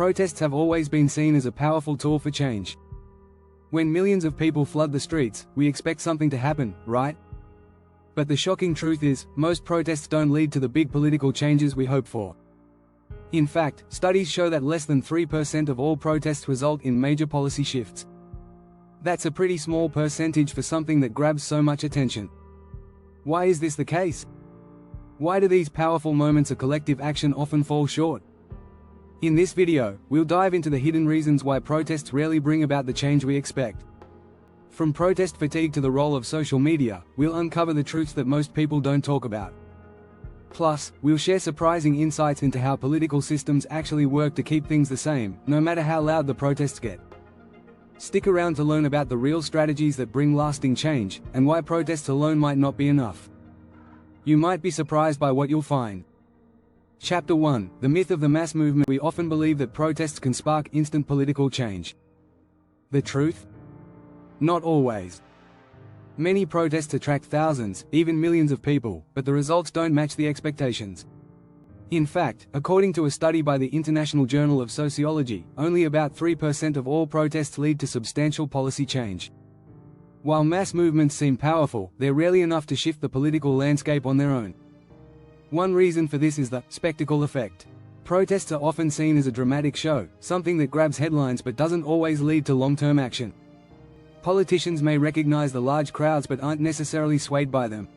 Protests have always been seen as a powerful tool for change. When millions of people flood the streets, we expect something to happen, right? But the shocking truth is, most protests don't lead to the big political changes we hope for. In fact, studies show that less than 3% of all protests result in major policy shifts. That's a pretty small percentage for something that grabs so much attention. Why is this the case? Why do these powerful moments of collective action often fall short? In this video, we'll dive into the hidden reasons why protests rarely bring about the change we expect. From protest fatigue to the role of social media, we'll uncover the truths that most people don't talk about. Plus, we'll share surprising insights into how political systems actually work to keep things the same, no matter how loud the protests get. Stick around to learn about the real strategies that bring lasting change, and why protests alone might not be enough. You might be surprised by what you'll find. Chapter 1: The myth of the mass movement. We often believe that protests can spark instant political change. The truth? Not always. Many protests attract thousands, even millions of people, but the results don't match the expectations. In fact, according to a study by the International Journal of Sociology, only about 3% of all protests lead to substantial policy change. While mass movements seem powerful, they're rarely enough to shift the political landscape on their own. One reason for this is the spectacle effect. Protests are often seen as a dramatic show, something that grabs headlines but doesn't always lead to long-term action. Politicians may recognize the large crowds but aren't necessarily swayed by them.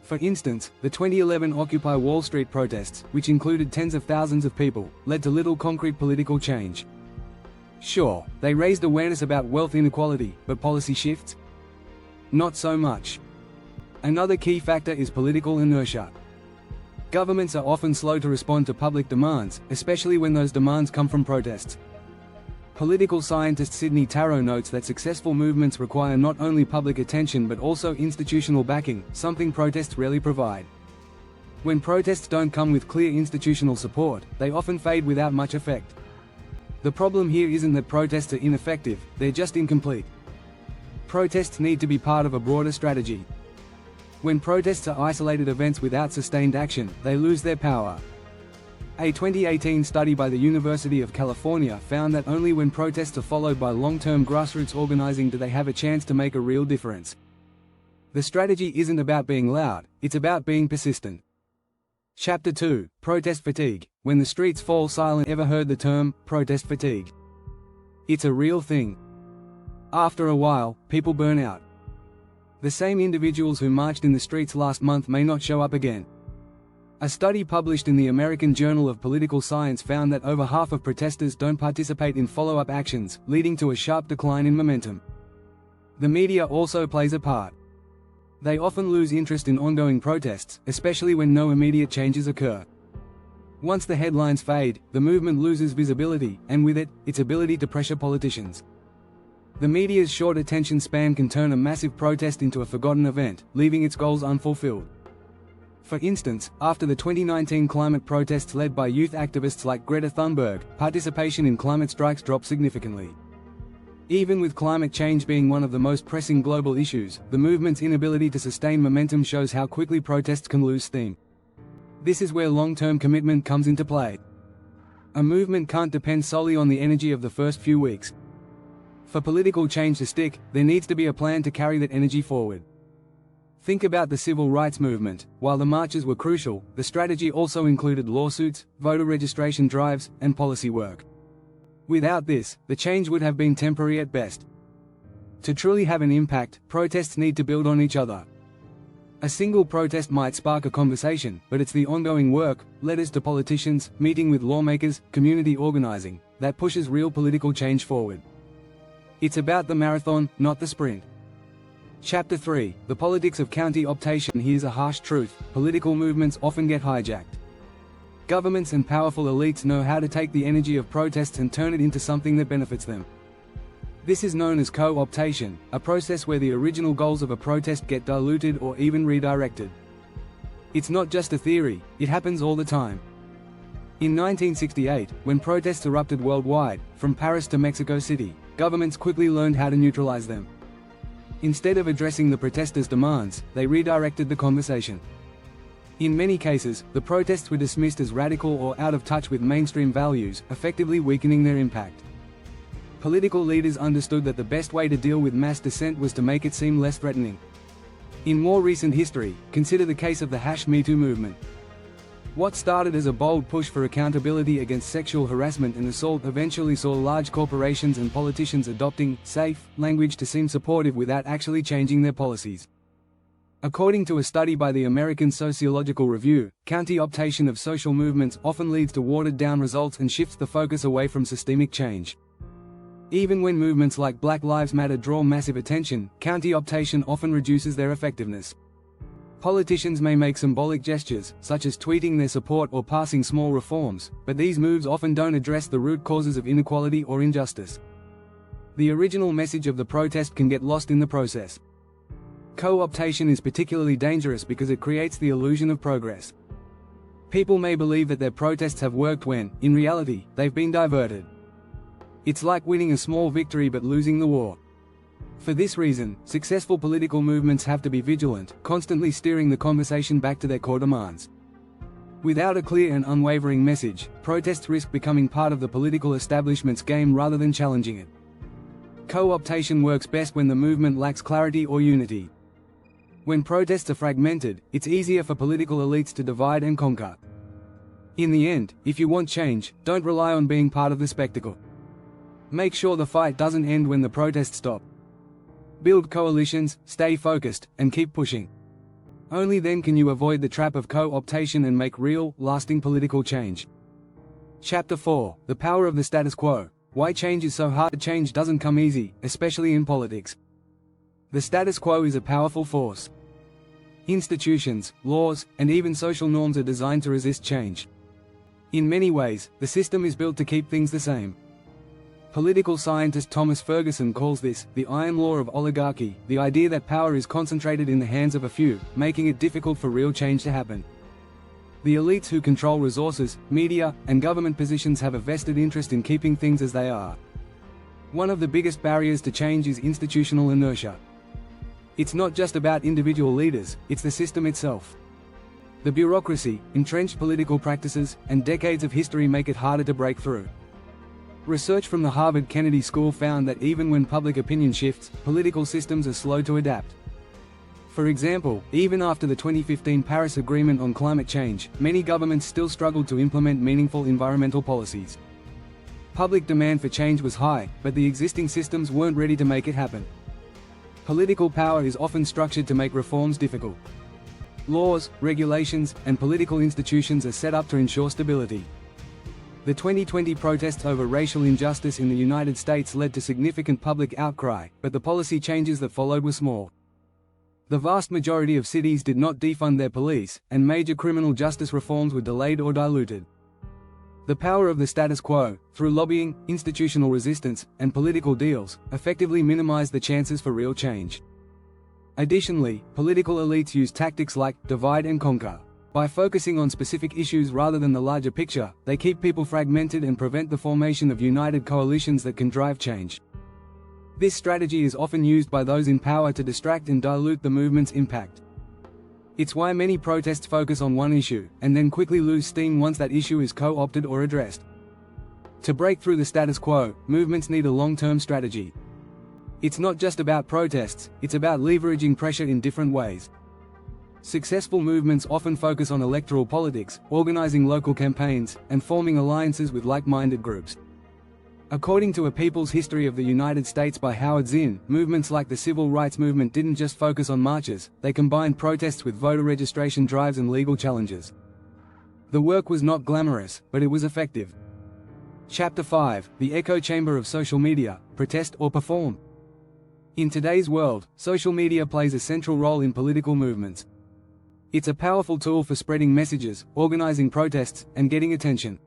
For instance, the 2011 Occupy Wall Street protests, which included tens of thousands of people, led to little concrete political change. Sure, they raised awareness about wealth inequality, but policy shifts? Not so much. Another key factor is political inertia. Governments are often slow to respond to public demands, especially when those demands come from protests. Political scientist Sidney Tarrow notes that successful movements require not only public attention but also institutional backing, something protests rarely provide. When protests don't come with clear institutional support, they often fade without much effect. The problem here isn't that protests are ineffective, they're just incomplete. Protests need to be part of a broader strategy. When protests are isolated events without sustained action, they lose their power. A 2018 study by the University of California found that only when protests are followed by long-term grassroots organizing do they have a chance to make a real difference. The strategy isn't about being loud, it's about being persistent. Chapter 2: Protest fatigue. When the streets fall silent. Ever heard the term, protest fatigue? It's a real thing. After a while, people burn out. The same individuals who marched in the streets last month may not show up again. A study published in the American Journal of Political Science found that over half of protesters don't participate in follow-up actions, leading to a sharp decline in momentum. The media also plays a part. They often lose interest in ongoing protests, especially when no immediate changes occur. Once the headlines fade, the movement loses visibility, and with it, its ability to pressure politicians. The media's short attention span can turn a massive protest into a forgotten event, leaving its goals unfulfilled. For instance, after the 2019 climate protests led by youth activists like Greta Thunberg, participation in climate strikes dropped significantly. Even with climate change being one of the most pressing global issues, the movement's inability to sustain momentum shows how quickly protests can lose steam. This is where long-term commitment comes into play. A movement can't depend solely on the energy of the first few weeks. For political change to stick, there needs to be a plan to carry that energy forward. Think about the civil rights movement. While the marches were crucial, the strategy also included lawsuits, voter registration drives, and policy work. Without this, the change would have been temporary at best. To truly have an impact, protests need to build on each other. A single protest might spark a conversation, but it's the ongoing work, letters to politicians, meeting with lawmakers, community organizing, that pushes real political change forward. It's about the marathon, not the sprint. Chapter 3: The politics of counter-optation. Here's a harsh truth: political movements often get hijacked. Governments and powerful elites know how to take the energy of protests and turn it into something that benefits them. This is known as co-optation, a process where the original goals of a protest get diluted or even redirected. It's not just a theory, it happens all the time. In 1968, when protests erupted worldwide, from Paris to Mexico City, governments quickly learned how to neutralize them. Instead of addressing the protesters' demands, they redirected the conversation. In many cases, the protests were dismissed as radical or out of touch with mainstream values, effectively weakening their impact. Political leaders understood that the best way to deal with mass dissent was to make it seem less threatening. In more recent history, consider the case of the #MeToo movement. What started as a bold push for accountability against sexual harassment and assault eventually saw large corporations and politicians adopting safe language to seem supportive without actually changing their policies. According to a study by the American Sociological Review, counter-optation of social movements often leads to watered-down results and shifts the focus away from systemic change. Even when movements like Black Lives Matter draw massive attention, counter-optation often reduces their effectiveness. Politicians may make symbolic gestures, such as tweeting their support or passing small reforms, but these moves often don't address the root causes of inequality or injustice. The original message of the protest can get lost in the process. Co-optation is particularly dangerous because it creates the illusion of progress. People may believe that their protests have worked when, in reality, they've been diverted. It's like winning a small victory but losing the war. For this reason, successful political movements have to be vigilant, constantly steering the conversation back to their core demands. Without a clear and unwavering message, protests risk becoming part of the political establishment's game rather than challenging it. Co-optation works best when the movement lacks clarity or unity. When protests are fragmented, it's easier for political elites to divide and conquer. In the end, if you want change, don't rely on being part of the spectacle. Make sure the fight doesn't end when the protests stop. Build coalitions, stay focused, and keep pushing. Only then can you avoid the trap of co-optation and make real, lasting political change. Chapter 4: The Power of the Status Quo. Why change is so hard. Change doesn't come easy, especially in politics. The status quo is a powerful force. Institutions, laws, and even social norms are designed to resist change. In many ways, the system is built to keep things the same. Political scientist Thomas Ferguson calls this the iron law of oligarchy, the idea that power is concentrated in the hands of a few, making it difficult for real change to happen. The elites who control resources, media, and government positions have a vested interest in keeping things as they are. One of the biggest barriers to change is institutional inertia. It's not just about individual leaders, it's the system itself. The bureaucracy, entrenched political practices, and decades of history make it harder to break through. Research from the Harvard Kennedy School found that even when public opinion shifts, political systems are slow to adapt. For example, even after the 2015 Paris Agreement on climate change, many governments still struggled to implement meaningful environmental policies. Public demand for change was high, but the existing systems weren't ready to make it happen. Political power is often structured to make reforms difficult. Laws, regulations, and political institutions are set up to ensure stability. The 2020 protests over racial injustice in the United States led to significant public outcry, but the policy changes that followed were small. The vast majority of cities did not defund their police, and major criminal justice reforms were delayed or diluted. The power of the status quo, through lobbying, institutional resistance, and political deals, effectively minimized the chances for real change. Additionally, political elites use tactics like divide and conquer. By focusing on specific issues rather than the larger picture, they keep people fragmented and prevent the formation of united coalitions that can drive change. This strategy is often used by those in power to distract and dilute the movement's impact. It's why many protests focus on one issue, and then quickly lose steam once that issue is co-opted or addressed. To break through the status quo, movements need a long-term strategy. It's not just about protests, it's about leveraging pressure in different ways. Successful movements often focus on electoral politics, organizing local campaigns, and forming alliances with like-minded groups. According to A People's History of the United States by Howard Zinn, movements like the Civil Rights Movement didn't just focus on marches, they combined protests with voter registration drives and legal challenges. The work was not glamorous, but it was effective. Chapter 5: The Echo Chamber of Social Media, Protest or Perform. In today's world, social media plays a central role in political movements. It's a powerful tool for spreading messages, organizing protests, and getting attention.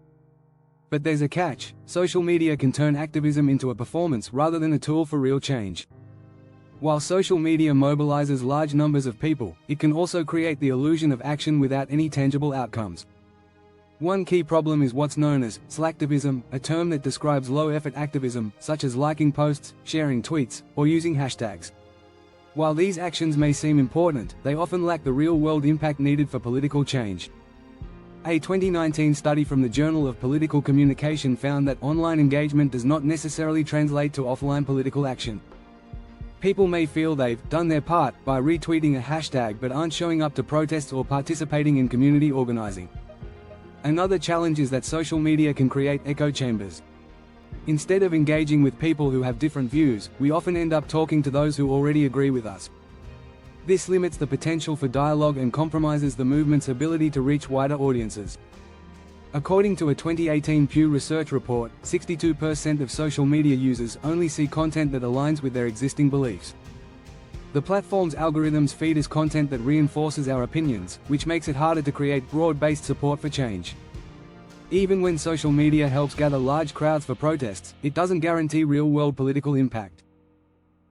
But there's a catch: social media can turn activism into a performance rather than a tool for real change. While social media mobilizes large numbers of people, it can also create the illusion of action without any tangible outcomes. One key problem is what's known as slacktivism, a term that describes low-effort activism, such as liking posts, sharing tweets, or using hashtags. While these actions may seem important, they often lack the real-world impact needed for political change. A 2019 study from the Journal of Political Communication found that online engagement does not necessarily translate to offline political action. People may feel they've done their part by retweeting a hashtag but aren't showing up to protests or participating in community organizing. Another challenge is that social media can create echo chambers. Instead of engaging with people who have different views, we often end up talking to those who already agree with us. This limits the potential for dialogue and compromises the movement's ability to reach wider audiences. According to a 2018 Pew Research report, 62% of social media users only see content that aligns with their existing beliefs. The platform's algorithms feed us content that reinforces our opinions, which makes it harder to create broad-based support for change. Even when social media helps gather large crowds for protests, it doesn't guarantee real-world political impact.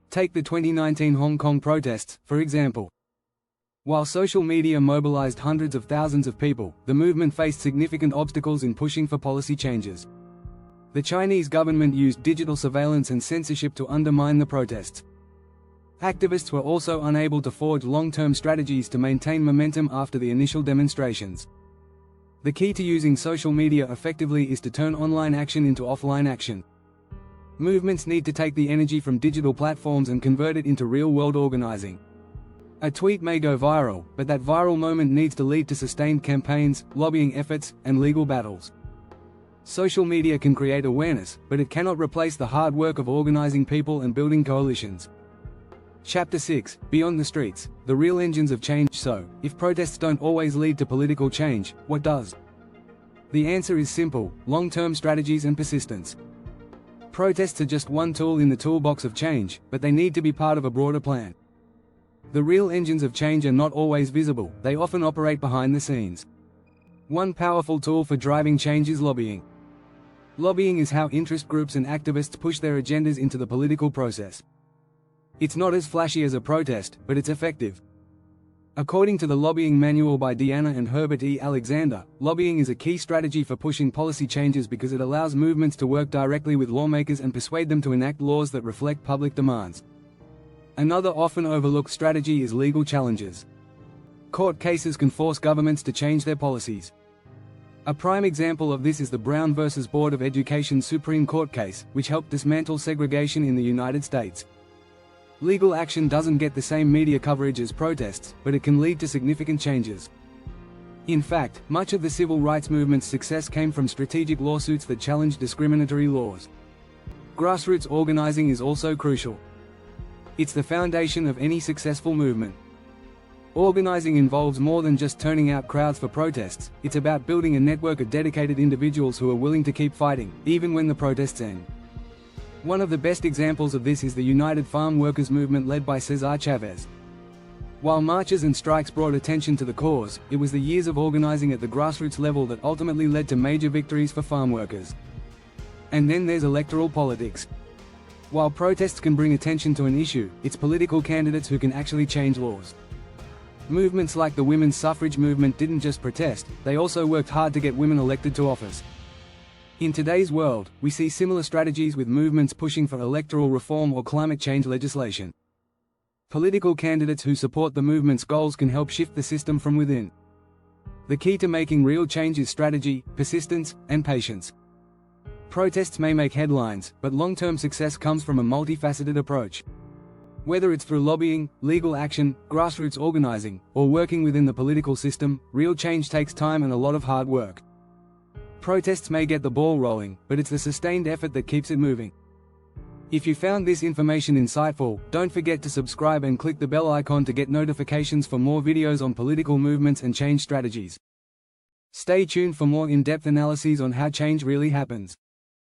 Take the 2019 Hong Kong protests, for example. While social media mobilized hundreds of thousands of people, the movement faced significant obstacles in pushing for policy changes. The Chinese government used digital surveillance and censorship to undermine the protests. Activists were also unable to forge long-term strategies to maintain momentum after the initial demonstrations. The key to using social media effectively is to turn online action into offline action. Movements need to take the energy from digital platforms and convert it into real-world organizing. A tweet may go viral, but that viral moment needs to lead to sustained campaigns, lobbying efforts, and legal battles. Social media can create awareness, but it cannot replace the hard work of organizing people and building coalitions. Chapter 6: Beyond the Streets, the Real Engines of Change. So, if protests don't always lead to political change, what does? The answer is simple: long-term strategies and persistence. Protests are just one tool in the toolbox of change, but they need to be part of a broader plan. The real engines of change are not always visible, they often operate behind the scenes. One powerful tool for driving change is lobbying. Lobbying is how interest groups and activists push their agendas into the political process. It's not as flashy as a protest, but it's effective. According to the Lobbying Manual by Deanna and Herbert E. Alexander, lobbying is a key strategy for pushing policy changes because it allows movements to work directly with lawmakers and persuade them to enact laws that reflect public demands. Another often overlooked strategy is legal challenges. Court cases can force governments to change their policies. A prime example of this is the Brown v. Board of Education Supreme Court case, which helped dismantle segregation in the United States. Legal action doesn't get the same media coverage as protests, but it can lead to significant changes. In fact, much of the civil rights movement's success came from strategic lawsuits that challenged discriminatory laws. Grassroots organizing is also crucial. It's the foundation of any successful movement. Organizing involves more than just turning out crowds for protests, it's about building a network of dedicated individuals who are willing to keep fighting, even when the protests end. One of the best examples of this is the United Farm Workers movement led by Cesar Chavez. While marches and strikes brought attention to the cause, it was the years of organizing at the grassroots level that ultimately led to major victories for farm workers. And then there's electoral politics. While protests can bring attention to an issue, it's political candidates who can actually change laws. Movements like the women's suffrage movement didn't just protest, they also worked hard to get women elected to office. In today's world, we see similar strategies with movements pushing for electoral reform or climate change legislation. Political candidates who support the movement's goals can help shift the system from within. The key to making real change is strategy, persistence, and patience. Protests may make headlines, but long-term success comes from a multifaceted approach. Whether it's through lobbying, legal action, grassroots organizing, or working within the political system, real change takes time and a lot of hard work. Protests may get the ball rolling, but it's the sustained effort that keeps it moving. If you found this information insightful, don't forget to subscribe and click the bell icon to get notifications for more videos on political movements and change strategies. Stay tuned for more in-depth analyses on how change really happens.